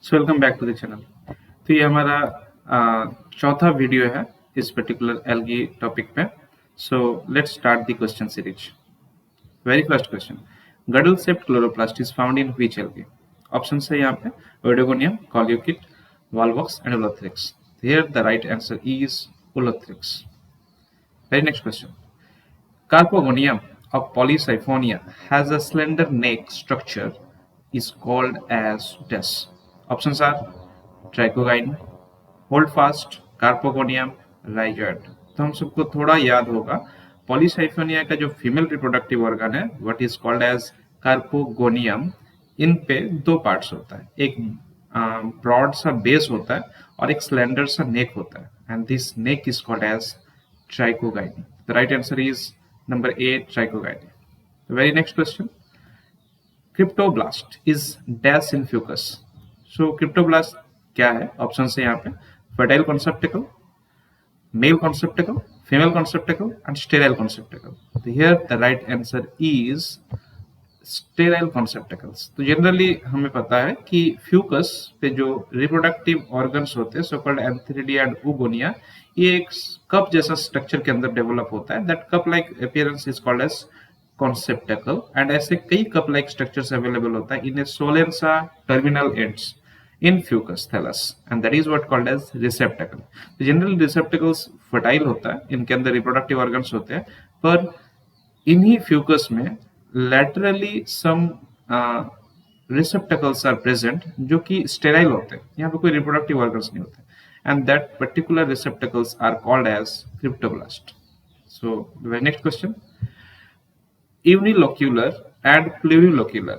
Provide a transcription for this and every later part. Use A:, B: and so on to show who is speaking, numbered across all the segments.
A: So welcome back to the channel. तो ये हमारा चौथा वीडियो है इस पर्टिकुलर एल्गी टॉपिक पे। So let's start the question series. Very first question, girdle shaped chloroplast is found in which algae? Option है यहाँ पे oedogonium, coleochaete, volvox and ulothrix. Here the right answer is ulothrix. Very next question, Carpogonium of Polysiphonia has a slender neck structure is called as this. Options are Trichogyne, Holdfast, Carpogonium, Rhizard. तो हम सबको थोड़ा याद होगा polysiphonia का जो female reproductive organ है what is called as carpogonium. इन पे दो पार्ट्स होता है, एक ब्रॉड सा बेस होता है और एक स्लेंडर सा नेक होता है and this neck is called as trichogyne. The right answer is Number A, trichogyne. The very next question, cryptoblast is dash in fucus. So cryptoblast क्या है? Options है यहाँ पे fertile conceptacle, male conceptacle, female conceptacle and sterile conceptacle. So here the right answer is sterile conceptacles. तो generally हमें पता है कि फ्यूकस पे जो रिप्रोडक्टिव ऑर्गन्स होते हैं सो कॉल्ड एंथेरिडिया एंड उगोनिया, ये एक कप जैसा स्ट्रक्चर के अंदर डेवलप होता है। That cup like appearance is called as conceptacle and ऐसे कई कप लाइक स्ट्रक्चर्स अवेलेबल होता है in a swollen terminal ends in fucus thallus and that is what called as receptacle. तो जनरली रिसेप्टिकल्स फर्टाइल होता है, इनके अंदर reproductive organs होते हैं, पर इन्हीं फ्यूकस में laterally some receptacles are present जो कि sterile होते हैं, यहाँ पे कोई reproductive organs नहीं होते, and that particular receptacles are called as cryptoblast. So the next question, unilocular and plurilocular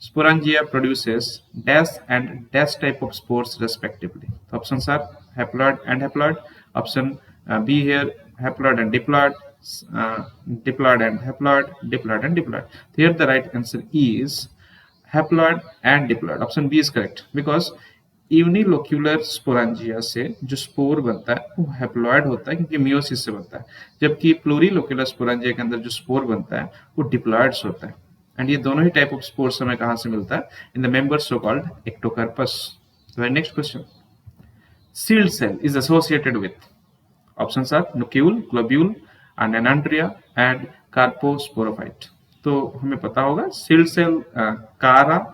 A: sporangia produces dash and dash type of spores respectively. The options are haploid and haploid. Option B here, haploid and diploid, diploid and haploid, diploid and diploid. Here the right answer is haploid and diploid. Option B is correct because unilocular sporangia से जो spore बनता है वो haploid होता है क्योंकि meiosis से बनता है, जबकि प्लूरिलोक्यूलर स्पोरांजिया के अंदर जो स्पोर बनता है वो डिप्लॉइड्स होता है। एंड ये दोनों ही टाइप ऑफ स्पोर्स हमें कहाँ से मिलता है? In the members so called ectocarpus. Next question, shield cell is associated with? Options are nucule, globule, antheridia and carposporophyte. तो हमें पता होगा सील्ड सेल कारा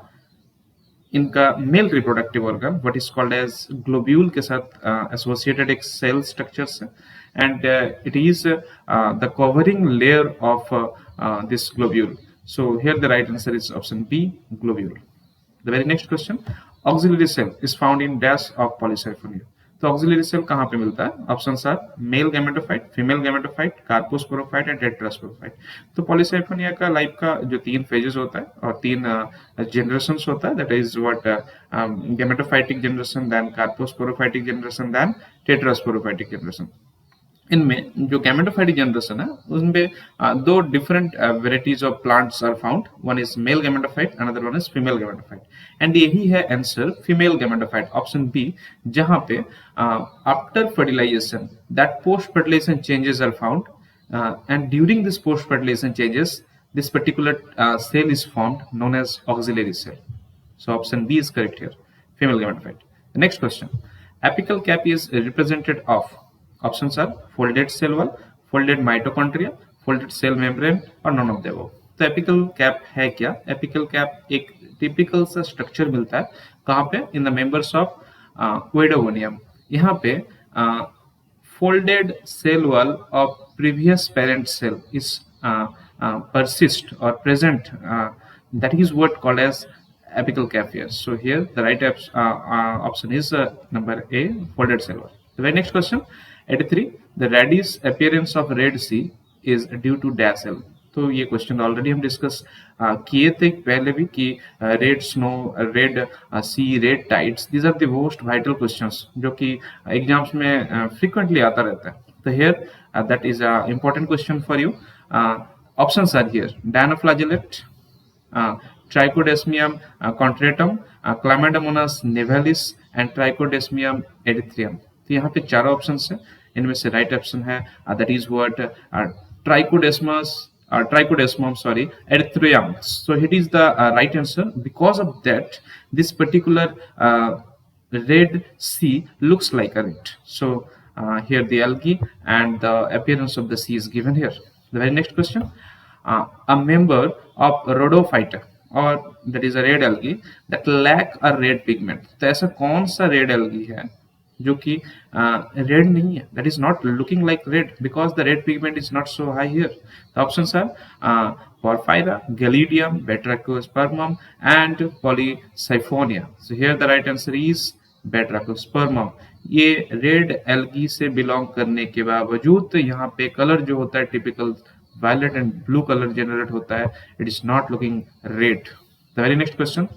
A: इनका male reproductive organ what is called as globule के साथ associated एक cell structure से and it is the covering layer of this globule. So here the right answer is option B, globule. The very next question, auxiliary cell is found in dash of polysiphonia. तो auxiliary cell कहाँ पे मिलता है? Options are male gametophyte, female gametophyte, carposporophyte and tetrasporophyte. तो polysiphonia का life का जो तीन फेजेस होता है और तीन जनरेशंस होता है, that is what gametophytic generation, then carposporophytic generation, then tetrasporophytic generation. इनमें जो गैमेटोफाइटिक जनरेशन है उसमें दो different varieties of plants are found, one is male gametophyte, another one is female gametophyte and यही है answer female gametophyte, option B, जहां पे after fertilization that post fertilization changes are found and during this post fertilization changes this particular cell is formed known as auxiliary cell. So option B is correct here, female gametophyte. The next question, apical cap is represented of? Options are folded cell wall, folded mitochondria, folded cell membrane और none of the above. तो apical cap है क्या? Apical cap एक typical सा structure मिलता है कहाँ पे? In the members of Oedogonium. यहाँ पे folded cell wall of previous parent cell is persist or present, that is what called as apical cap here. So here the right option is number A, folded cell wall. The very next question, 83, the radish appearance of red sea is due to dash cell. तो ये question already हम discuss किए थे पहले भी कि red snow, red sea, red tides, these are the most vital questions जो कि एग्जाम्स में फ्रीक्वेंटली आता रहता है। तो here that is a important question for you. Options are here, dinoflagellate, Trichodesmium contortum, Chlamydomonas nivalis and Trichodesmium erythraeum. तो यहाँ पे चार ऑप्शंस है, इनमें से राइट ऑप्शन है that is what trichodesmum, erythrium. So it is the right answer. Because of that, this particular red sea looks like a red. So here the algae and the appearance of the sea is given here. The very next question, a member of rhodophyta or that is a red algae that lack a red pigment. तो ऐसा कौन सा red algae है जो कि red नहीं है, that is not looking like red because the red pigment is not so high here. The options are Porphyra, Gelidium, Batrachospermum and Polysiphonia. So here the right answer is Batrachospermum. ये red algae से belong करने के बावजूद यहाँ पे colour जो होता है typical violet and blue colour generate होता है, it is not looking red. The very next question,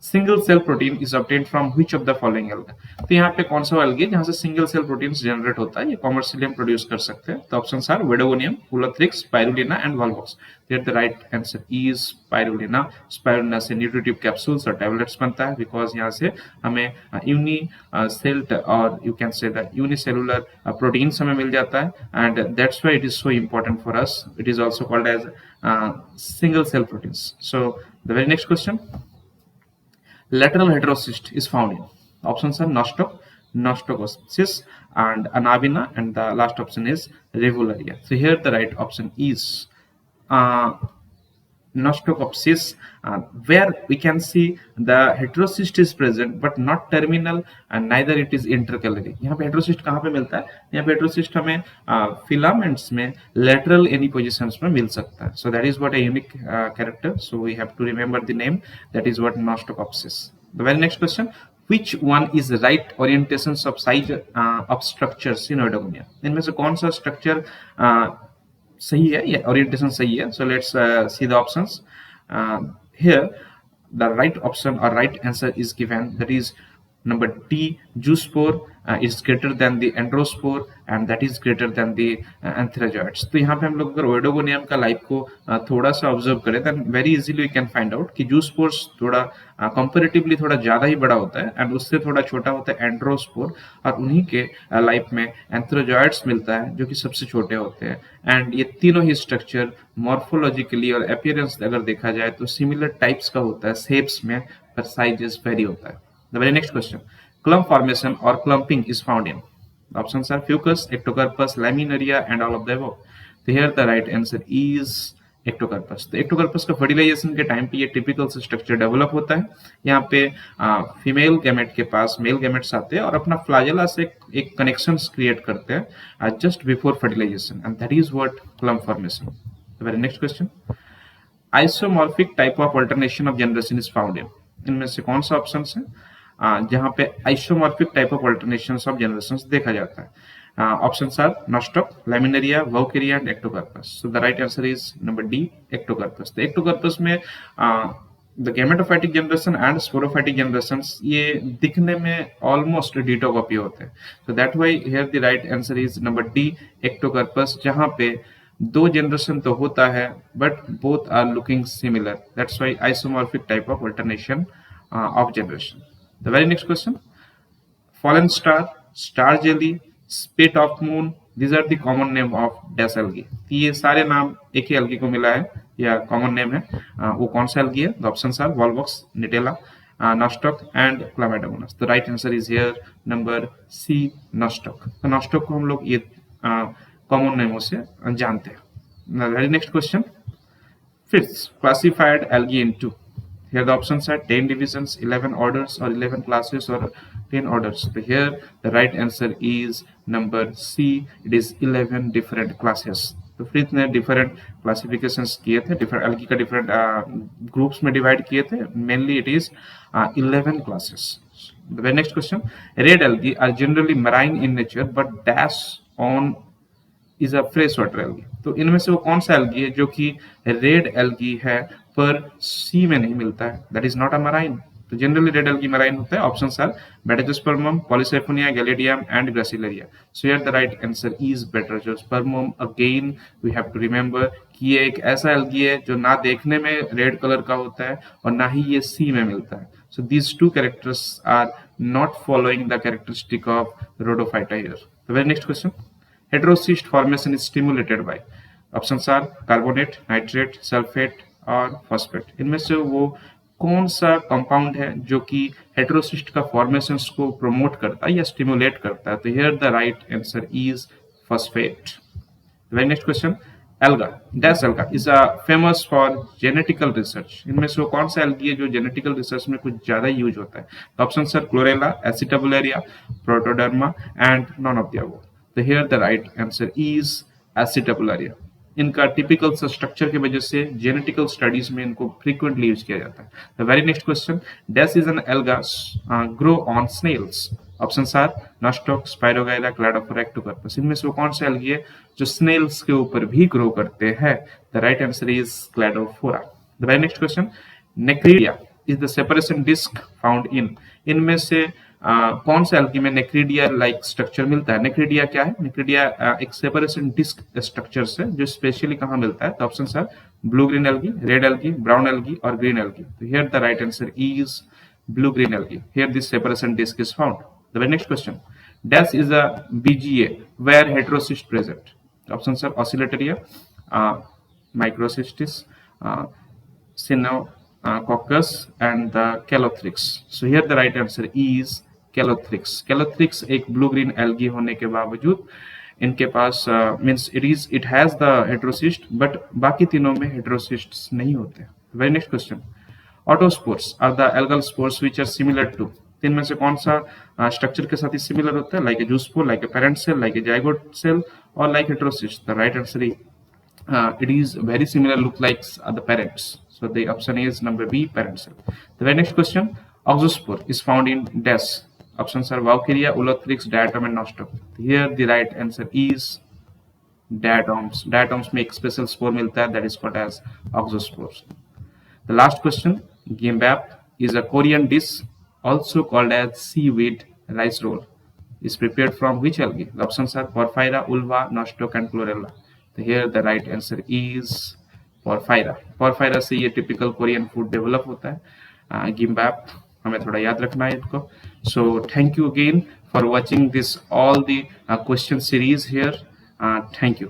A: single cell protein is obtained from which of the following alga. तो यहाँ पे कौन सा एल्गी है जहां से सिंगल सेल प्रोटीन जनरेट होता है, ये कॉमर्शियली हम प्रोड्यूस कर सकते हैं. तो options are Oedogonium, Ulothrix, Spirulina and Volvox. There the right answer is Spirulina. Spirulina से न्यूट्रिटिव कैप्सूल्स और टैबलेट्स बनता है बिकॉज यहाँ से हमें यूनी सेल्ड और you can say the unicellular proteins हमें मिल जाता है and that's why it is so important for us. It is also called as single cell proteins. So the very next question, lateral heterocyst is found in. Options are Nostoc, Nostocosis and Anabina, and the last option is Rivularia. So here the right option is Nostocopsis, where we can see the heterocyst is present but not terminal and neither it is intercalary. यहाँ पे heterocyst कहाँ पे मिलता है? यहाँ पे heterocyst हमें filaments में lateral any positions में मिल सकता है. So that is what a unique character. So we have to remember the name. That is what Nostocopsis. The very next question, which one is the right orientations of size of structures in Oedogonia? इनमें से कौन सा structure सही है या orientation सही है? So let's see the options. Here the right option और right answer is given, that is number D, zoospore is greater than the androspore and that is greater than the anthrazoids. तो यहाँ पे हम लोग अगर ओएडोगोनियम का लाइफ को थोड़ा सा ऑब्जर्व करें then very easily we can find out कि जूस्पोर्स थोड़ा कंपैरेटिवली थोड़ा ज्यादा ही बड़ा होता है एंड उससे थोड़ा छोटा होता है एंड्रोस्पोर और उन्हीं के लाइफ में एंथ्रोजॉइड्स मिलता है जो कि सबसे छोटे होते हैं. एंड ये तीनों ही स्ट्रक्चर मॉर्फोलॉजिकली और अपीयरेंस अगर देखा जाए तो सिमिलर टाइप्स का होता है शेप्स में, पर साइजेस वेरी होता है. The very next question, clump formation or clumping is found in. The options are Fucus, Ectocarpus, Laminaria and all of the above. So here the right answer is Ectocarpus. तो Ectocarpus का fertilisation के time पे ये typical structure develop होता है. यहाँ पे female gamete के पास मेल गैमेट्स आते हैं और अपना फ्लैजेला से एक कनेक्शंस क्रिएट करते हैं just before fertilization and that is what clump formation. The very next question, isomorphic type of alternation of generation is found in. इनमें से कौन सा ऑप्शन है जहां पे isomorphic type of alternations of generations देखा जाता है? Options are Nostoc, Laminaria, Vaucheria and Ectocarpus. So the right answer is number D, Ectocarpus. तो एक्टोकार्पस में the gametophytic generation and sporophytic generations ये दिखने में ऑलमोस्ट डिटो कॉपी होते हैं. So that why here the right answer is number D, Ectocarpus, जहां पे दो जनरेशन तो होता है but both are looking similar. That's Y isomorphic type of alternation of generation. The very next question, fallen star, star jelly, spit of moon, these are the common name of dash algae. ये सारे नाम एक ही algae को मिला है या common name है. वो कौन सा algae है? The options are Volvox, Nitella, Nostoc and Chlamydomonas. The right answer is here number C, Nostoc. तो Nostoc को हम लोग ये common names से जानते हैं. The very next question, fifth classified algae into. Here the options are 10 divisions, 11 orders or 11 classes or 10 orders. So here the right answer is number C, it is 11 different classes. तो fifth ने different classifications किए थे, different algae का different groups में divide किए थे. Mainly it is 11 classes. The very next question, red algae are generally marine in nature but dash on is a fresh water algae. तो इनमें से वो कौन सा एल्गी है जो कि रेड एल्गी है पर सी में नहीं मिलता है? That is not a marine. तो जनरली रेड एल्गी मराइन होता है. Options are Batrachospermum, Polysiphonia, Gelidium and Gracilaria. So here the right answer is Batrachospermum. Again we have to remember कि ये एक ऐसा एल्गी है जो ना देखने में रेड कलर का होता है और ना ही ये सी में मिलता है. So these two characters are not following the characteristic of rhodophyta here. The very next question, heterocyst formation is stimulated by. Options are carbonate, nitrate, sulfate और phosphate. इनमें से वो कौन सा कंपाउंड है जो कि हेटेरोसिस्ट का फॉर्मेशन को प्रमोट करता है या स्टिमुलेट करता है? तो here the right answer is phosphate. Very next question, alga, dash alga is famous for genetical research. इनमें से वो कौन सा एल्गी है जो जेनेटिकल रिसर्च में कुछ ज्यादा यूज होता है? तो option sir Chlorella, Acetabularia, Protoderma and none of the above. तो here the right answer is Acetabularia. इनका टिपिकल स्ट्रक्चर की वजह से जेनेटिकल स्टडीज में इनको फ्रीक्वेंटली यूज किया जाता है। The very next question, dash is an alga grow on snails. Option are Nostoc, Spirogyra, Cladophora, Ectocarpus. इनमें से वो कौन सा एल्गी है जो स्नेल्स के ऊपर भी ग्रो करते हैं? The right answer is Cladophora. The very next question, Necridia is the separation disc found in. इनमें से कौन सा एल्गी में नेक्रीडिया लाइक स्ट्रक्चर मिलता है? नेक्रीडिया क्या है? नेक्रीडिया एक सेपरेशन डिस्क स्ट्रक्चर है जो स्पेशली कहाँ मिलता है? तो option sir blue green algae, red algae, brown algae और ग्रीन एल्गी। तो here the right answer is blue green algae. Here this separation disk is found. The very next question, dash is a BGA where heterocyst present. Options are oscillatoria, microcystis, Cynococcus and the Calothrix. So here the right answer is Calothrix. Calothrix एक blue green algae होने के बावजूद इनके पास means it has the heterocyst but बाकी तीनों में heterocysts नहीं होते। Very next question, autospores are the algal spores which are similar to. तीन में से कौन सा स्ट्रक्चर के साथ ही सिमिलर होता है? Like a zoospore, like a parent cell, like a zygote cell और like heterocyst. The right answer is it is very similar look like the parents, so the option is number B, parent cell. The very next question, oxospore is found in dash. Options are Vaucaria, Ulothrix, Diatom and Nostoc. Here the right answer is diatoms. Diatoms में एक special spore मिलता है that is called as oxospores. The last question, gimbap is a Korean dish also called as seaweed rice roll. Is prepared from which algae? The options are Porphyra, Ulva, Nostoc and Chlorella. तो here the right answer is Porphyra. Porphyra से ये typical Korean food develop होता है। gimbap हमें थोड़ा याद रखना है इनको। So thank you again for watching this all the question series here. Thank you.